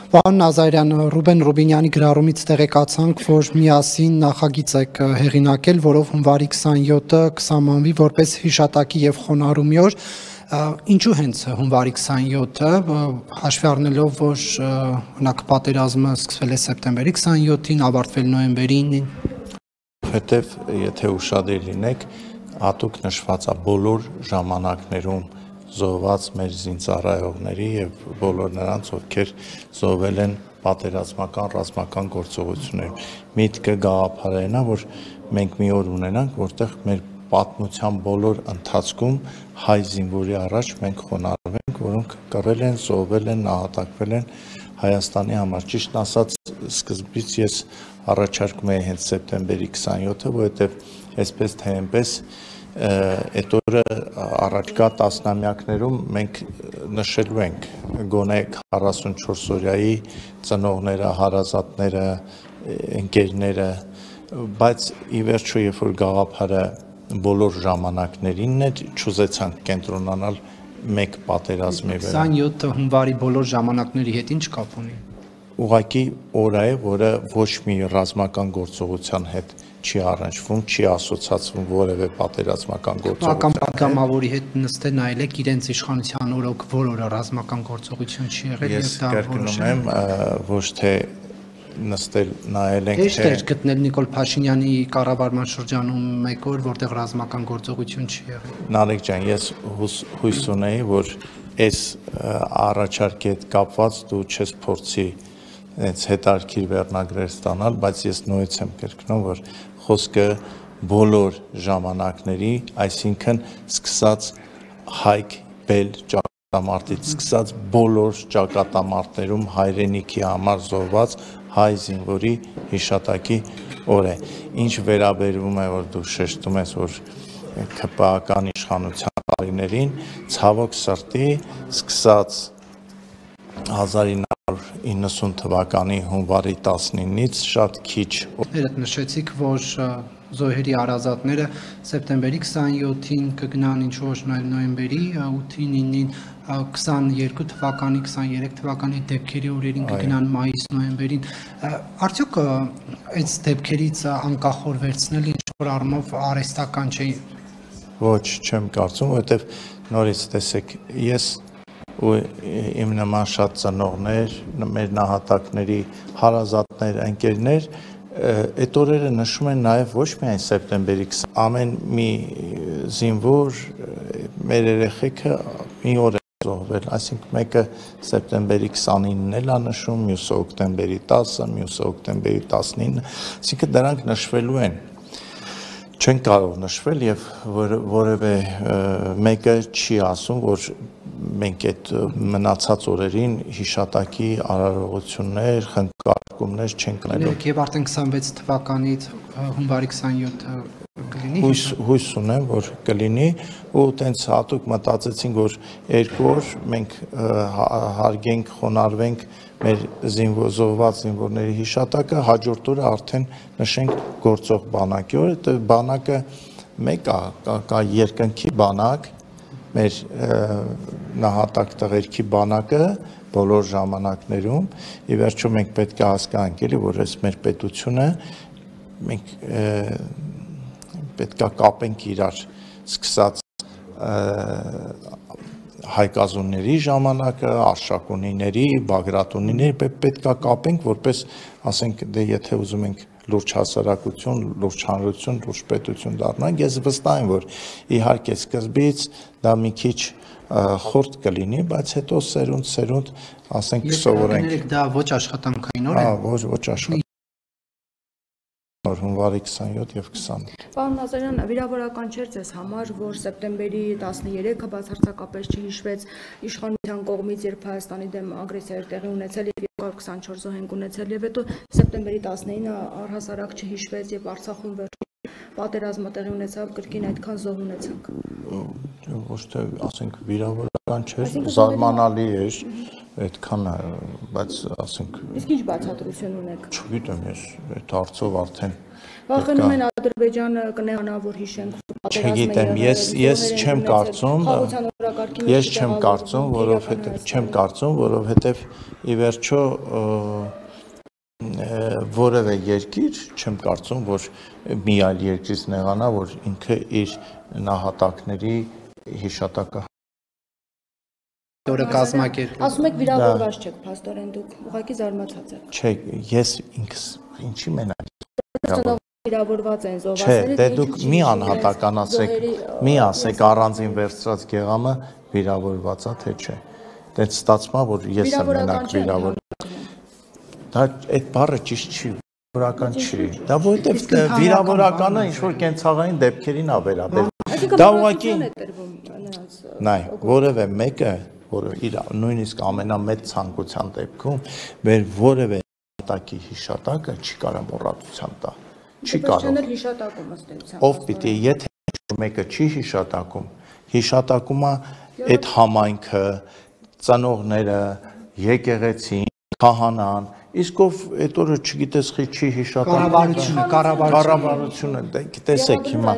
Պարոն Նազարյան, Ռուբեն Ռուբինյանի գրառումից տեղեկացանք, որ միասին նախագիծ եք հեղինակել, որով հունվարի 27-ը կսահմանվի որպես հիշատակի եւ խոնարհումի օր։ Ինչու հենց հունվարի 27-ը, հաշվի առնելով, որ օրինակ պատերազմը սկսվել է սեպտեմբերի 27-ին, ավարտվել նոյեմբերի 9-ին։ Հետև եթե ուշադիր լինեք, հատուկ նշված է բոլոր ժամանակներում զոհված մեր զինծառայողների եւ բոլոր նրանց, ովքեր զոհվել են պատերազմական ռազմական գործողություններում։ Միտքը գաղափարն է, որ մենք մի օր ունենանք, որտեղ մեր պատմության բոլոր ընթացքում հայ զինվորի առաջ մենք խոնարհվենք, որոնք կռել են, զոհվել են, նահատակվել են Հայաստանի համար։ Ճիշտն ասած, սկզբից ես առաջարկում եի հենց սեպտեմբերի 27-ը, որովհետեւ այսպես թե այնպես այդ օրը առաջկա տասնամյակներում մենք նշելու ենք գոնե 44-օրյայի ծնողները, հարազատները, ընկերները, բայց ի վերջո երբ որ գաղափարը բոլոր ժամանակներինն է, չուզեցանք կենտրոնանալ մեկ պատերազմի վրա։ 27 հունվարի բոլոր ժամանակների հետ ինչ կապ ունի։ Ուղղակի օր է, որը ոչ մի ռազմական գործողության հետ չի առնչվում, չի ասոցացվում որևէ պատերազմական գործողության։ Պատգամավորի հետ նստել նայեք իրենց իշխանության օրոք որ օրը ռազմական գործողություն չի եղել եւ դա որոշել եմ, ոչ թե նստել նայել ենք, թե հեշտ է գտնել Նիկոլ Փաշինյանի կառավարման շրջանում մեկ օր, որտեղ ռազմական գործողություն չի եղել։ Նարեկ ջան, ես հույս ունեի, որ այս առաջարկի հետ կապված դու չես փորձի այս հետարքիր վերնագրեր ստանալ, բայց ես նույնից եմ կրկնում, որ խոսքը բոլոր ժամանակների, այսինքն սկսած Հայք Բել ճակատամարտից, սկսած բոլոր ճակատամարտներում հայրենիքի համար զոհված հայ զինվորի հիշատակի օր է։ Ինչ վերաբերվում է, որ դու շեշտում ես, որ ԿՊԱ-ական իշխանության տարիներին, ցավոք սրտի, սկսած 1990 թվականի հունվարի 19-ից շատ քիչ Երբ նշեցիք, որ զոհերի արազատները սեպտեմբերի 27-ին կգնան ինչ-որ նոյեմբերի 8-ին, 9-ին, 22 թվականի, 23 թվականի դեպքերի օրերին կգնան մայիս-նոյեմբերին, արդյոք այս դեպքերից անկախ վերցնել ինչ-որ առումով արհեստական չէ։ Ոչ, չեմ կարծում, որովհետև նորից տեսեք, ես ու իմ նման շատ ծնողներ, մեր նահատակների հարազատներ, ընկերներ, այդ օրերը նշում են նաև ոչ միայն սեպտեմբերի 20, ամեն մի զինվոր, մեր երեխեքը մի օր է զոհվել, այսինքն մեկը սեպտեմբերի 29-ն էլ է նշում, մյուսը օկտեմբերի 10-ը, մյուսը օկտեմբերի 19-ը, այսինքն դրանք նշվելու են, չեն կարող նշվել եւ որևէ մեկը չի ասում, որ մենք այդ մնացած օրերին հիշատակի արարողություններ, խնկարկումներ չենք նայելու։ Եվ արդեն 26 թվականից հունվարի 27-ը կլինի։ Հույս ունեմ, որ կլինի ու տենց հատուկ մտածեցինք, որ երկու օր մենք հարգենք, խոնարհվենք մեր զոհված զինվորների հիշատակը, հաջորդ օրը արդեն նշենք գործող բանակի օրը, դա բանակը մեկ է, կա երկնքի բանակ, մեր նահատակ տղերքի բանակը բոլոր ժամանակներում, ի վերջո մենք պետք է հասկանանք, էլի, որ այս մեր պետությունը մենք պետք է կապենք իրար, սկսած հայկազունների ժամանակը, Արշակունիների, Բագրատունիների, պետք է կապենք, որպես, ասենք, դե եթե ուզում ենք լուրջ հասարակություն, լուրջ հանրություն, լուրջ պետություն դառնանք, ես վստահ եմ, որ իհարկե սկզբից դա մի քիչ խորտ կլինի, բայց հետո սերունդ, ասենք, կսովորենք։ Դա ոչ աշխատանքային օր է։ Ոչ աշխատանքային օր, հունվարի 27 եւ 20։ Պարոն Նազարյան, վիրավորական չէր ձեզ համար, որ սեպտեմբերի 13-ը բացարձակապես չհիշվեց իշխանության կողմից, երբ Հայաստանի դեմ ագրեսիա էր տեղի ունեցել եւ 224 զոհ ենք ունեցել, եւ հետո սեպտեմբերի 19-ը առհասարակ չհիշվեց եւ Արցախում պատերազմը տեղի ունեցավ, կրկին այդքան զոհ ունեցանք։ Ոչ թե ասենք վիրավորական չէր, զարմանալի էր, այդքան է, բայց ասենք Իսկ ինչ բացատրություն ունեք։ չգիտեմ ես այդ հարցով արդեն Վախենում են Ադրբեջանը կնեղանա, որ հիշենք Չգիտեմ, ես չեմ կարծում, որովհետև ի վերջո որևէ երկիր չեմ կարծում, որ մի այլ երկրից նեղանա, որ ինքը իր նահատակների հիշատակը օրը կազմակերպել։ Ասում եք վիրավորված չեք, փաստորեն դուք ուղղակի զարմացած եք։ Չէ, ես ինքս ինչի մենակ Վիրավորված են Չէ, դե դուք մի անհատականացեք, մի ասեք առանձին վերցրած գեղամը վիրավորվածա թե չէ։ Դե ստացվում է, որ ես եմ մենակ վիրավորված։ Դա այդ բառը ճիշտ չի, վիրավորական չի։ Դա որովհետև վիրավորականը ինչ որ կենցաղային դեպքերին է վերաբերում։ Դա ուղղակի նայ, որևէ մեկը, որը իր նույնիսկ ամենամեծ ցանկության դեպքում, մեր որևէ նահատակի հիշատակը չի կարող մոռացության տա։ Չի կարող։ Ով պիտի, եթե մեկը չի հիշատակում, հիշատակում է այդ համայնքը, ծնողները, եկեղեցին, քահանան, իսկ ով այդ օրը չգիտես խի չի հիշատակում, կառավարությունը, տեսեք հիմա,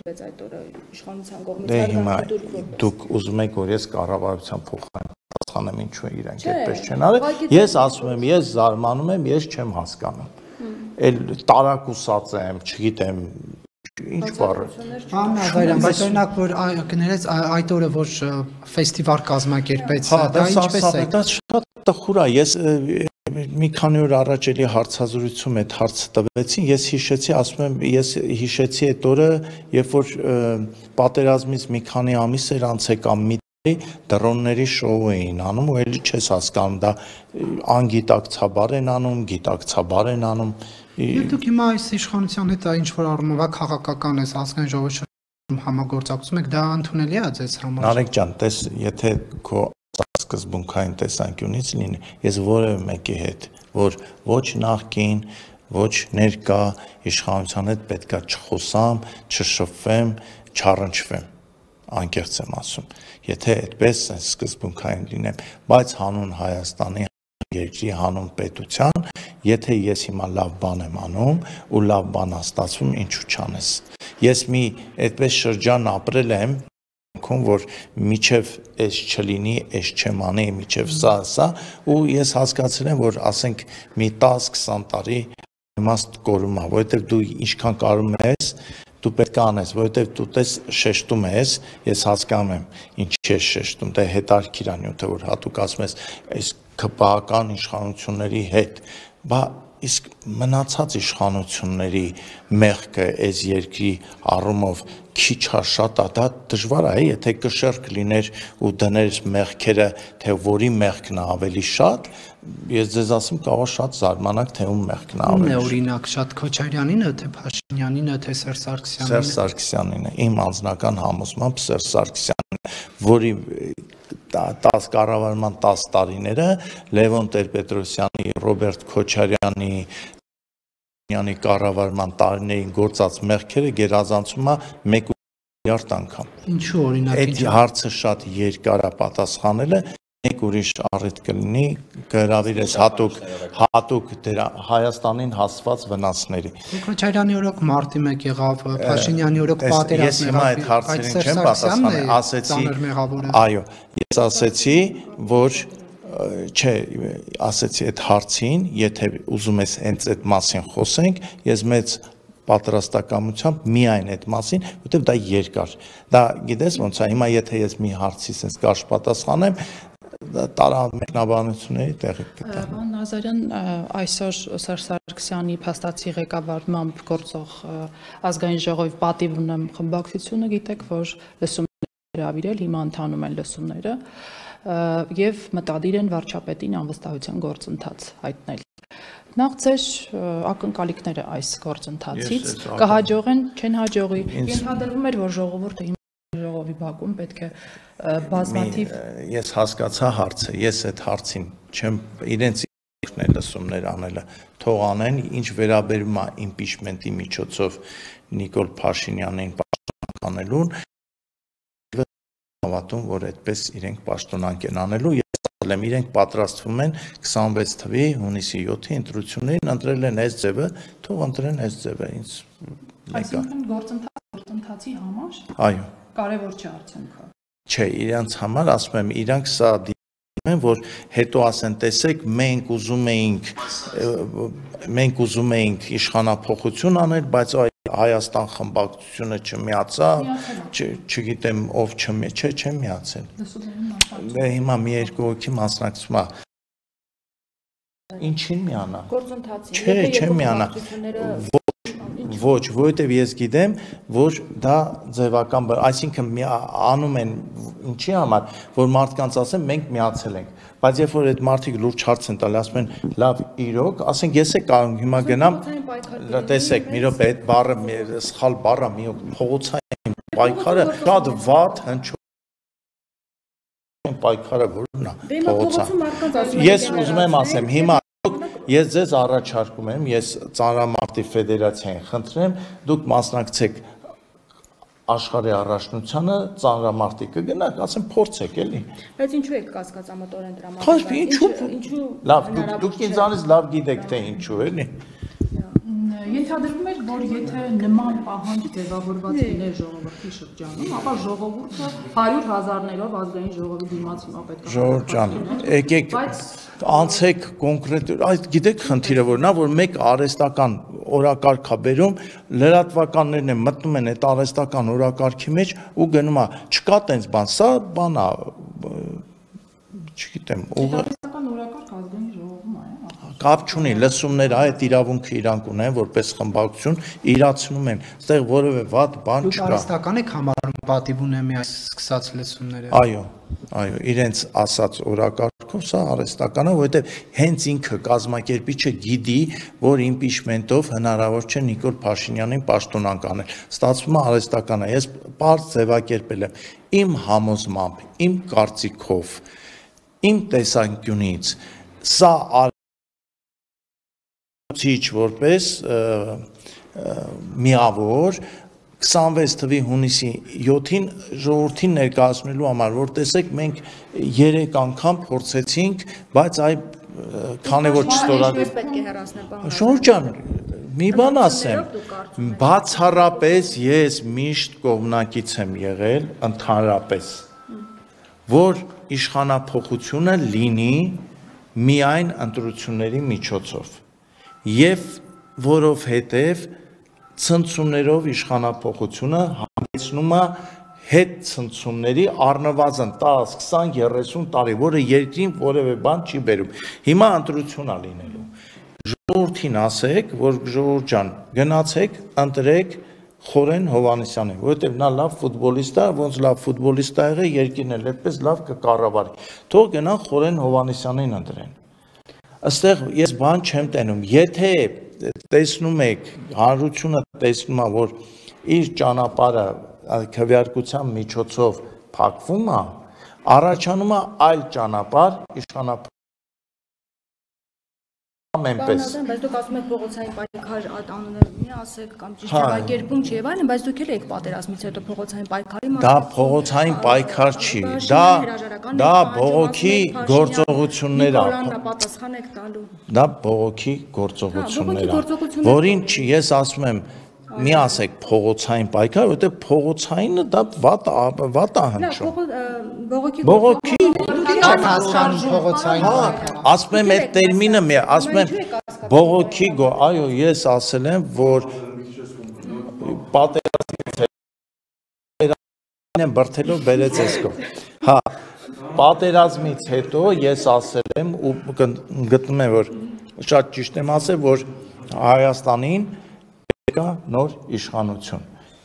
ես այդ օրը իշխանության կողմից դե հիմա դուք ուզում եք, որ ես կառավարության փոխարեն պատասխանեմ, ինչու է իրանք այդպես չեն արել, ես ասում եմ, ես զարմանում եմ, ես չեմ հասկանում։ Էլ տարակուսած եմ, չգիտեմ, ինչ բառը։ Բայց օրինակ որ կներես այդ օրը որ ֆեստիվալ կազմակերպեց, դա ինչպես է։ Դա շատ տխուր է։ Ես մի քանի օր առաջ էլի հարցազրույցում այդ հարցը տվեցին, ես հիշեցի, ասում եմ, ես հիշեցի այդ օրը, երբ որ պատերազմից մի քանի ամիս էր անց եկամ մի դրոնների շոու էին անում ու էլի չես հասկանում, դա անգիտակցաբար են անում, գիտակցաբար են անում։ Դուք հիմա այս իշխանության հետ ինչ որ առումով քաղաքական էս ազգային ժողովրդի համագործակցում եք, դա ընդունելի է ձեզ համար։ Նարեկ ջան, տես, եթե քո սկզբունքային տեսանկյունից լինի, ես որևէ մեկի հետ, որ ոչ նախկին, ոչ ներկա իշխանության հետ պետքա չխոսամ, չշփվեմ, չառնչվեմ, անկեղծ եմ ասում, եթե այդպես սկզբունքային լինեմ, բայց հանուն Հայաստանի երկրի հանուն պետության, եթե ես հիմա լավ բան եմ անում ու լավ բան ստացվում, ինչու չանես։ Ես մի այդպես շրջան ապրել եմ, որ միջև այս չլինի, այս չեմ անի, միջև սա, ու ես հասկացել եմ, որ ասենք մի 10-20 տարի իմաստ կորում է, որովհետև դու ինչքան կարում ես, դու պետք է անես, որովհետև դու տես շեշտում ես, ես հասկանում եմ, ինչ ես շեշտում, դե հետարքիր է նյութը, որ հատուկ ասում ես, այս ԿՊԱ-ական իշխանությունների հետ, բա իսկ մնացած իշխանությունների մեղքը այս երկրի առումով քիչ է շատ է, դա դժվար է, եթե կշեռք լիներ ու դներ մեղքերը, թե որի մեղքն է ավելի շատ, ես ձեզ ասում կարող շատ զարմանաք, թե ում մեղքն է ավելի շատ։ Օրինակ շատ Քոչարյանինը, թե Փաշինյանինը, թե Սերժ Սարգսյանինը։ Սերժ Սարգսյանինը, իմ անձնական համոզմամբ Սերժ Սարգսյանինը, որի 10 կառավարման 10 տարիները Լևոն Տեր-Պետրոսյանի, Ռոբերտ Քոչարյանի, Յանի կառավարման տարիներին գործած մեղքերը գերազանցում է 1 միլիարդ անգամ։ Ինչու օրինակ։ Այդ հարցը շատ երկար է պատասխանելը, մեկ ուրիշ առիթ կլինի կհրավիրես հատուկ Հայաստանին հասցված վնասների։ Քոչարյանի օրոք մարտի 1 եղավ, Փաշինյանի օրոք պատերազմ եղավ։ Ես հիմա այդ հարցերին չեմ պատասխանել, ասեցի, այո, ես ասեցի, որ չէ, ասեցի այդ հարցին, եթե ուզում ես հենց այդ մասին խոսենք, ես մեծ պատրաստակամությամբ միայն այդ մասին, որտեղ դա երկար։ Դա գիտես ոնց է, հիմա եթե ես մի հարցի sense կարճ պատասխանեմ, տարամեկնաբանությունների տեղի կտա։ Պարոն Նազարյան, այսօր Սերժ Սարգսյանի փաստացի ղեկավարմամբ գործող ազգային ժողովի պատիվ ունեմ խմբակցությունը, գիտեք, որ լսումներ հրավիրել, հիմա ընթանում են լսումները եւ մտադիր են վարչապետին անվստահության գործընթաց հայտնել։ Նախ ձեր ակնկալիքները այս գործընթացից կհաջողեն, չեն հաջողի։ Ենթադրվում էր, որ ժողովուրդը ժողովի բակում պետք է բազմաթիվ։ Ես հասկացա հարցը, ես այդ հարցին չեմ իրենց լսումներ անելը, թող անեն, ինչ վերաբերում է իմպիչմենտի միջոցով Նիկոլ Փաշինյանին պաշտպանելուն, հավատում, որ այդպես իրենք պաշտոնանկ են անելու։ Ես ասել եմ, իրենք պատրաստվում են 26 թվականի հունիսի 7-ի ընտրություններին, ընտրել են այս ձևը, թող ընտրեն այս ձևը, ինձ Այսինքն գործընթացի համար այո, կարևոր չէ արդյունքը։ Չէ, իրանց համար ասում եմ, իրանք սա դիտում են, որ հետո ասեն, տեսեք, մենք ուզում էինք իշխանափոխություն անել, բայց Հայաստան խմբակցությունը չմիացավ, չգիտեմ ով չեմ միացել։ Հիմա մի երկու հոգի մասնակցում է։ Ինչին միանա։ Գործընթացի։ Չէ, չեմ միանա։ Ոչ, որովհետև ես գիտեմ, որ դա ձևական, այսինքն անում են ինչի համար, որ մարդկանց ասեն մենք միացել ենք, բայց երբ որ այդ մարդիկ լուրջ հարց են տալի, ասում են լավ իրոք, ասենք ես է կարող հիմա գնամ, տեսեք, մի րոպե այդ բառը սխալ բառ է, մի փողոցային պայքարը շատ վատ հնչում պայքարը որն է, փողոցը։ Ես ուզում եմ ասեմ, հիմա ես ձեզ առաջարկում եմ, ես Ծանրամարտի ֆեդերացիային խնդրեմ, դուք մասնակցեք աշխարհի առաջնությանը, Ծանրամարտի կգնաք, ասեմ փորձեք էլի։ Բայց ինչու եք կասկածամտորեն դրամատուրգիա։ Ինչու։ Լավ, դուք ինձանից լավ գիտեք թե ինչու էլի։ Ենթադրվում էր, որ եթե նման պահանջ ձևավորված լիներ ժողովրդի շրջանում, ապա ժողովուրդը 100,000-ներով ազգային ժողովի դիմաց հիմա պետք է։ Ժողովուրդ ջան, եկեք անցեք կոնկրետ, այդ գիտեք խնդիրը որն է, որ մեկ արհեստական օրակարգ է բերում, լրատվականներն են մտնում են այդ արհեստական օրակարգի մեջ ու գնում է, չկա տենց բան, սա բան է, չգիտեմ, արհեստական օրակարգ ազգային ժողովում է։ Կապ չունի, լսումներ այդ իրավունքը իրանք ունեն, որպես խմբակցություն իրացնում են, այստեղ որևէ վատ բան չկա։ Դուք արհեստական եք համարում պատիվ ունեմի այս սկսած լսումները։ Այո, իրենց ասած օրակարգով սա արհեստական է, որովհետև հենց ինքը կազմակերպիչը գիտի, որ իմպիչմենտով հնարավոր չէ Նիկոլ Փաշինյանին պաշտոնանկ անել։ Ստացվում է արհեստական է։ Ես բարձ ձևակերպել եմ իմ համոզմամբ, իմ կարծիքով, իմ տեսանկյունից, սա որպես միավոր 26 թվականի հունիսի 7-ին ժողովրդին ներկայացնելու համար, որ տեսեք մենք 3 անգամ փորձեցինք, բայց այ քանի որ չստորագրել։ Ժողովուրդ ջան, մի բան ասեմ, բացառապես ես միշտ կողմնակից եմ եղել ընդհանրապես, որ իշխանափոխությունը լինի միայն ընտրությունների միջոցով։ Եվ որովհետև ցնցումներով իշխանափոխությունը հանգեցնում է հետ ցնցումների առնվազն 10, 20, 30 տարի, որը երկրին որևէ բան չի բերում։ Հիմա ընտրություն է լինելու։ Ժողովրդին ասեք, որ ժողովուրդ ջան, գնացեք, ընտրեք Խորեն Հովհաննիսյանին, որովհետև նա լավ ֆուտբոլիստ է, ոնց լավ ֆուտբոլիստ է եղել, երկիրն էլ այդպես լավ կկառավարի։ Թող գնան Խորեն Հովհաննիսյանին ընտրեն։ Այստեղ ես բան չեմ տենում, եթե տեսնում եք, հանրությունը տեսնում է, որ իր ճանապարհը քվեարկության միջոցով փակվում է, առաջանում է այլ ճանապարհ իշխանապահ Ամենպես։ Բայց դուք ասում եք փողոցային պայքար անունը մի ասեք կամ ճիշտ ձևակերպում չի եւ այլն, բայց դուք էլ եք պատերազմից հետո փողոցային պայքարի մասին։ Դա փողոցային պայքար չի, դա բողոքի գործողություններ է։ Պատասխան եք տալու։ Դա բողոքի գործողություններ է, որին ես ասում եմ մի ասեք փողոցային պայքար, որտեղ փողոցայինը դա վատ է հնչում։ Բողոքի հասկանում փողոցային պայքար։ Ասում եմ այդ տերմինը, ասում եմ բողոքի, այո, ես ասել եմ, որ պատերազմից բրթելով բերեց էսկով։ Հա, պատերազմից հետո ես ասել եմ ու գտնում եմ, որ շատ ճիշտ եմ ասել, որ Հայաստանին կա նոր իշխանություն։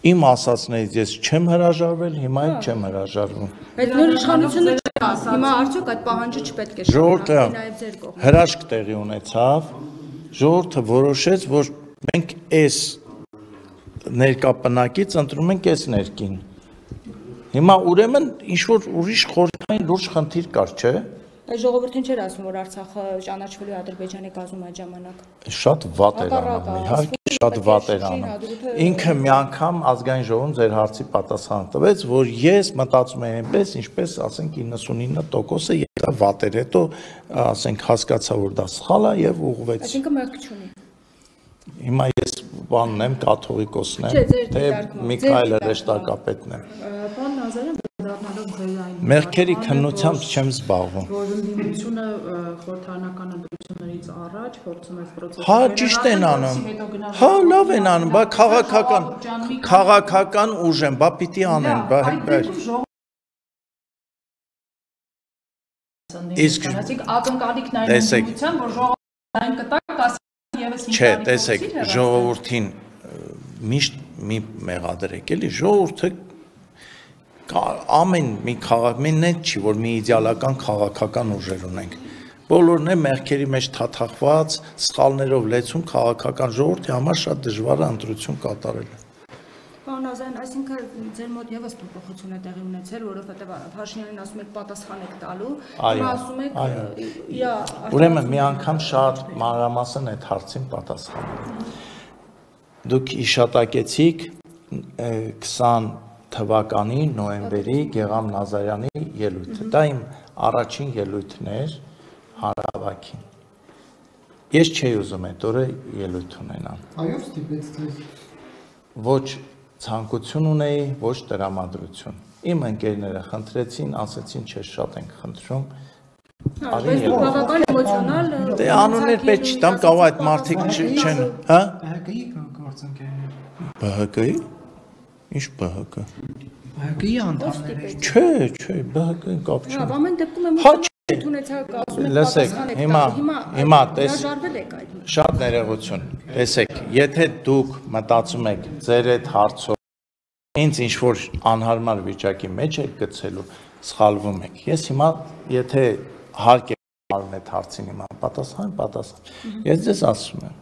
Իմ ասածներից ես չեմ հրաժարվել, հիմա էլ չեմ հրաժարվում։ Բայց նոր իշխանությունը չկա, հիմա արդյոք այդ պահանջը չպետք է շարունակվի նաև ձեր կողմից։ Հրաշք տեղի ունեցավ, ժողովուրդը որոշեց, որ մենք այս ներկապնակից ընտրում ենք այս ներքին։ Հիմա ուրեմն ինչ որ ուրիշ խորհրդային լուրջ խնդիր կար, չէ՞։ Ժողովրդին չէր ասում, որ Արցախը ճանաչվելու է Ադրբեջանի կազմում այդ ժամանակ։ Շատ վատ էր անում, իհարկե շատ վատ էր անում։ Ինքը մի անգամ ազգային ժողովում ձեր հարցի պատասխան տվեց, որ ես մտածում եմ այնպես, ինչպես ասենք 99%-ը եկա վատ էր, հետո ասենք հասկացա, որ դա սխալ է եւ ուղղվեց։ Այսինքն մեղք չունի։ Հիմա ես բանն եմ, կաթողիկոսն եմ, թե Միքայելը ռեշտակապետն եմ։ Պարոն Նազարյան, դառնալով ձերային Մեղքերի քննությամբ չեմ զբաղվում։ Որ ընդդիմությունը խորհրդարանական ընտրություններից առաջ փորձում է process-ը։ Հա, ճիշտ են անում։ Հա, լավ են անում, բա քաղաքական ուժ են, բա պիտի անեն, բա Իսկ ակնկալիքն այն ընդդիմության, որ ժողովրդային կտակ ասի եւս Չէ, տեսեք, ժողովրդին միշտ մի մեղադրեք, էլի ժողովուրդը ամեն մի քաղաք, մենք չի, որ մի իդեալական քաղաքական ուժեր ունենք։ Բոլորն է մեղքերի մեջ թաթախված, սխալներով լեցուն քաղաքական ժողովրդի համար շատ դժվար է ընտրություն կատարելը։ Պարոն Նազարյան, այսինքն ձեր մոտ եւս փոփոխություն է տեղի ունեցել, որովհետեւ Փաշինյանին ասում եք պատասխան եք տալու, հիմա ասում եք Ուրեմն մի անգամ շատ մանրամասն այդ հարցին պատասխանել։ Դուք հիշատակեցիք 20 թվականի նոյեմբերի Գեգամ Նազարյանի ելույթը։ Դա իմ առաջին ելույթն էր հանրահավաքին։ Ես չէի ուզում այդ օրը ելույթ ունենամ։ Այո, ստիպեց ձեզ։ Ոչ ցանկություն ունեի, ոչ տրամադրություն։ Իմ ընկերները խնդրեցին, ասեցին, չէ, շատ ենք խնդրում։ Բավական էմոցիոնալ։ Դե անուններ պետք չի, տամ կարող այդ մարդիկ չեն, հա? ԲՀԿ-ի գործընկերներ։ ԲՀԿ-ի։ Ինչ ԲՀԿ։ ԲՀԿ-ի անդամներ։ Չէ, ԲՀԿ-ին կապ չունի։ Հա, ամեն դեպքում Հա, լսեք, հիմա տես շատ ներողություն։ Տեսեք, եթե դուք մտածում եք ձեր այդ հարցով ինձ ինչ որ անհարմար վիճակի մեջ եք գցելու, սխալվում եք։ Ես հիմա եթե հարկ եք արում այդ հարցին հիմա պատասխան։ Ես ձեզ ասում եմ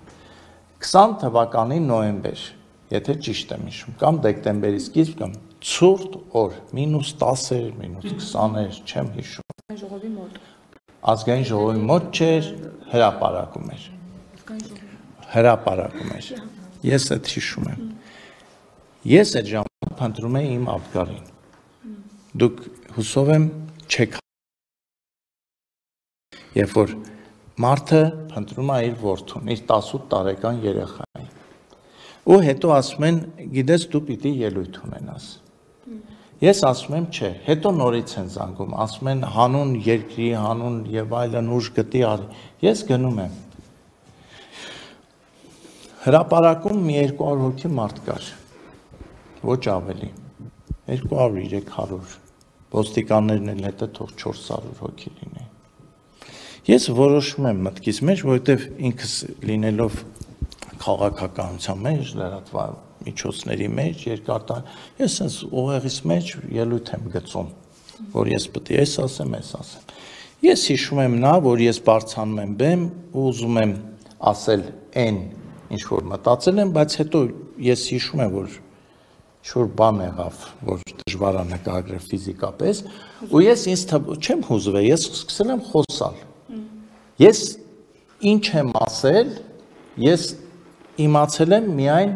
20 թվականի նոյեմբեր, եթե ճիշտ եմ հիշում, կամ դեկտեմբերի սկիզբ կամ ցուրտ օր, -10 էր, -20 էր, չեմ հիշում։ ժողովի մոտ։ Ազգային ժողովի մոտ չէր, հրապարակում էր։ Հրապարակում էր։ Ես այդ հիշում եմ։ Ես այդ ժամանակ փնտրում էի իմ ապկարին։ Դուք հուսով եմ չեք։ Երբ որ մարդը փնտրում է իր որդուն, իր 18 տարեկան երեխային։ Ու հետո ասում են, գիտես դու պիտի ելույթ ունենաս։ Ես ասում եմ չէ, հետո նորից են զանգում, ասում են հանուն երկրի, հանուն եւ այլն ուժ գտի արի։ Ես գնում եմ։ Հրապարակում մի 200 հոգի մարդ կար։ Ոչ ավելի։ 200-300։ Ոստիկաններն էլ հետո թող 400 հոգի լինի։ Ես որոշում եմ մտքիս մեջ, որովհետեւ ինքս լինելով քաղաքականության մեջ, լրատվական միջոցների մեջ երկար տարի, ես այս ուղեղիս մեջ ելույթ եմ գծում, որ ես պետք է այս ասեմ։ Ես հիշում եմ նա, որ ես բարձանում եմ բեմ ու ուզում եմ ասել այն, ինչ որ մտածել եմ, բայց հետո ես հիշում եմ, որ ինչ-որ բան եղավ, որ դժվար է նկարագրել ֆիզիկապես, ու ես ինձ չեմ հուզվել, ես սկսել եմ խոսալ։ Ես ինչ եմ ասել, ես իմացել եմ միայն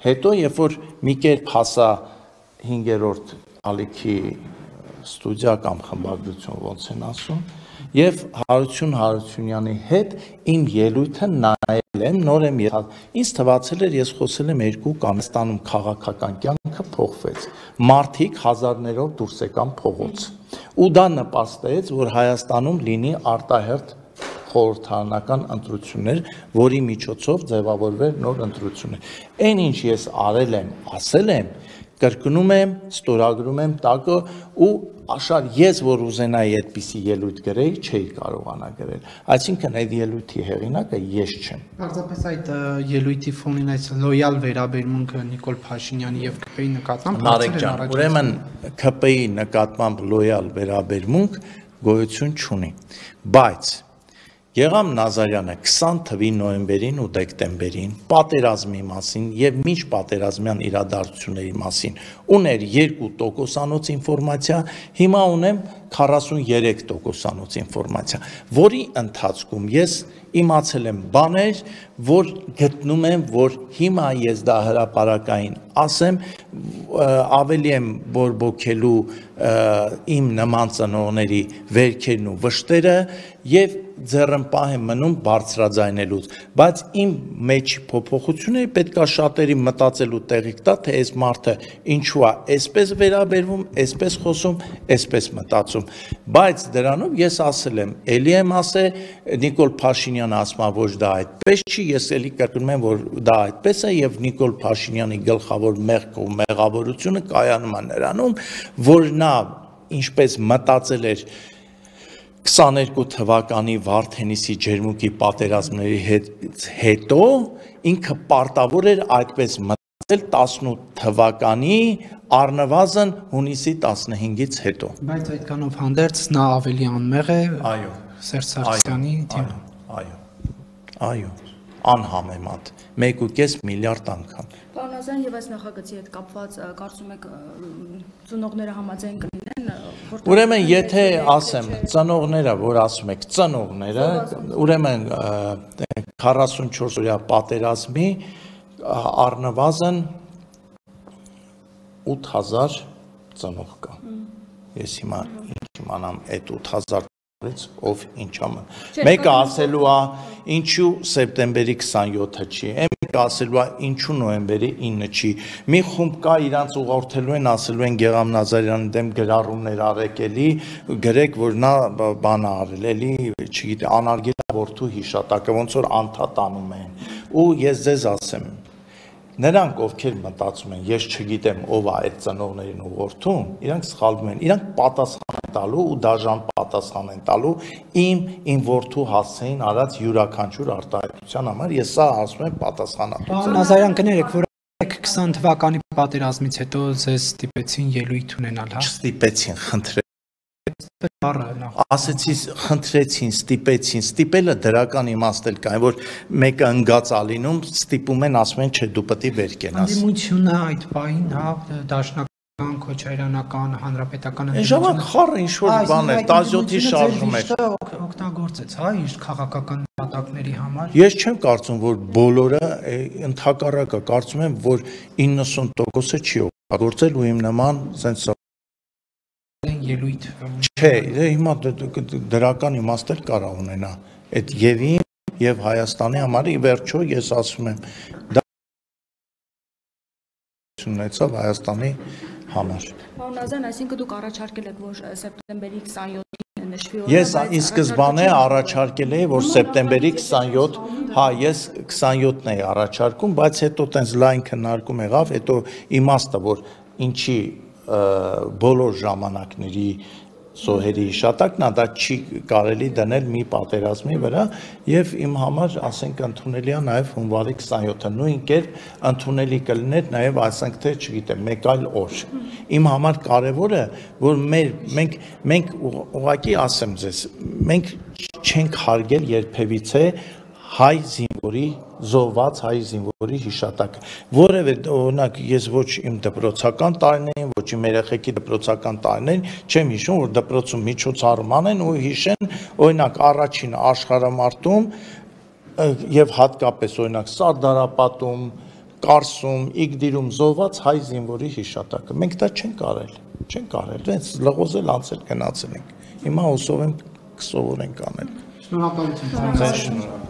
հետո, երբ որ մի կերպ հասա 5-րդ ալիքի ստուդիա կամ խմբագրություն, ոնց են ասում, եւ Հարություն Հարությունյանի հետ իմ ելույթը նայել եմ, նոր եմ եղած։ Ինձ թվացել էր, ես խոսել եմ 2 կամ ստանում քաղաքական կյանքը փոխվեց։ Մարդիկ հազարներով դուրս եկան փողոց։ Ու դա նպաստեց, որ Հայաստանում լինի արտահերթ խորհրդարանական ընտրություններ, որի միջոցով ձևավորվեր նոր ընտրություններ։ Այն ինչ ես արել եմ, ասել եմ, կրկնում եմ, ստորագրում եմ տակը ու աշար ես որ ուզենայի այդպիսի ելույթ գրեի, չէի կարողանա գրել։ Այսինքն այդ ելույթի հեղինակը ես չեմ։ Պարզապես այդ ելույթի ֆոնին այս լոյալ վերաբերմունքը Նիկոլ Փաշինյանի եւ ԿՊ-ի նկատմամբ Նարեկյան, ուրեմն ԿՊ-ի նկատմամբ լոյալ վերաբերմունք գոյություն չունի։ Բայց Գեգամ Նազարյանը 20 թվականի նոյեմբերին ու դեկտեմբերին պատերազմի մասին եւ միջ պատերազմյան իրադարձությունների մասին ուներ 2% ինֆորմացիա, հիմա ունեմ 43% ինֆորմացիա, որի ընթացքում ես իմացել եմ բաներ, որ գտնում եմ, որ հիմա ես դա հրապարակային ասեմ, ավելի եմ բորբոքելու իմ նման ծնողների վերքերն ու վշտերը եւ ձեռնպահ եմ մնում բարձրաձայնելուց, բայց իմ մեջ փոփոխությունները պետք է շատերի մտածելու տեղիք տա, թե այս մարդը ինչու է այսպես վերաբերվում, այսպես խոսում, այսպես մտածում, բայց դրանով ես ասել եմ, ելի եմ ասել, Նիկոլ Փաշինյանը ասում է, ոչ դա այդպես չի, ես ելի կրկնում եմ, որ դա այդպես է եւ Նիկոլ Փաշինյանի գլխավոր մեղքը ու մեղավորությունը կայանում է նրանում, որ նա ինչպես մտածել էր 22 թվականի Վարդենիսի ջերմուկի պատերազմների հետո ինքը պարտավոր էր այդպես մտածել 18 թվականի առնվազն հունիսի 15-ից հետո։ Բայց այդքանով հանդերձ նա ավելի անմեղ է Այո, Սերժ Սարգսյանի թիմը։ Այո, անհամեմատ 1.5 միլիարդ անգամ։ Պարոն Ազարյան, եւ այս նախագծի հետ կապված կարծում եք ծնողները համաձայն կլինեն, Ուրեմն եթե ասեմ ծնողները, որ ասում եք ծնողները, ուրեմն 44 օրյա պատերազմի առնվազն 8000 ծնող կա։ Ես հիմա ինչ իմանամ այդ 8000 ով ինչ անում։ Մեկը ասելու է ինչու սեպտեմբերի 27-ը չի, մեկը ասելու է ինչու նոյեմբերի 9-ը չի։ Մի խումբ կա իրանց ուղղորդելու են, ասելու են Գեգամ Նազարյանի դեմ գրառումներ արեք էլի, գրեք, որ նա բան արել էլի, չգիտեմ, անարգել որդու հիշատակը, ոնց որ անդադ անում են։ Ու ես ձեզ ասեմ, նրանք ովքեր մտածում են, ես չգիտեմ ով է այդ ծնողներին ուղղորդում, իրանք սխալվում են, իրանք պատասխան են տալու ու դաժան պատասխան են տալու իմ որդու հասցեին արած յուրաքանչյուր արտահայտության համար, ես սա ասում եմ պատասխանատու։ Պարոն Նազարյան, կներեք, որ 20 թվականի պատերազմից հետո ձեզ ստիպեցին ելույթ ունենալ, հա։ Չստիպեցին, խնդրել Բառը ասեցի խնդրեցին, ստիպեցին, ստիպելը դրական իմաստել կա, որ մեկը ընգած ալինում ստիպում են, ասում են, չէ, դու պետք է վեր կենաս։ Ընդդիմությունը այդ պահին, հա, դաշնական, քոչարյանական, հանրապետական ժամանակ խառը ինչ-որ բան էր, տազյոտի շարժում էր։ Օգտագործեց, հա, իր քաղաքական նպատակների համար։ Ես չեմ կարծում, որ բոլորը ընդհակառակը, կարծում եմ, որ 90%-ը չի օգտագործել ու իմ նման սենց ելույթ։ Չէ, հիմա դրական իմաստել կարա ունենա այդ եւ իմ եւ Հայաստանի համար ի վերջո ես ասում եմ դա ունեցավ Հայաստանի համար։ Պարոն Ազարյան, այսինքն դուք առաջարկել եք, որ սեպտեմբերի 27-ին նշվի օրը։ Ես ի սկզբանե առաջարկել էի, որ սեպտեմբերի 27, հա, ես 27-ն էի առաջարկում, բայց հետո տենց լայն քննարկում եղավ, հետո իմաստը, որ ինչի բոլոր ժամանակների զոհերի հիշատակն դա չի կարելի դնել մի պատերազմի վրա եւ իմ համար ասենք ընդունելի է նաեւ հունվարի 27-ը նույն կերպ ընդունելի կլիներ նաեւ ասենք թե չգիտեմ մեկ այլ օր իմ համար կարեւորը որ մենք ուղղակի ասեմ ձեզ մենք չենք հարգել երբևիցե հայ զինվորի զոհված հայ զինվորի հիշատակը որևէ օրինակ ես ոչ իմ դպրոցական տարիներին ոչ իմ երեխեքի դպրոցական տարիներին չեմ հիշում որ դպրոցում միջոցառում անեն ու հիշեն օրինակ առաջին աշխարհամարտում եւ հատկապես օրինակ Սարդարապատում Կարսում Իգդիրում զոհված հայ զինվորի հիշատակը մենք դա չենք արել հենց լղոզել անցել գնացել ենք հիմա հուսով եմ կսովորենք անել Շնորհակալություն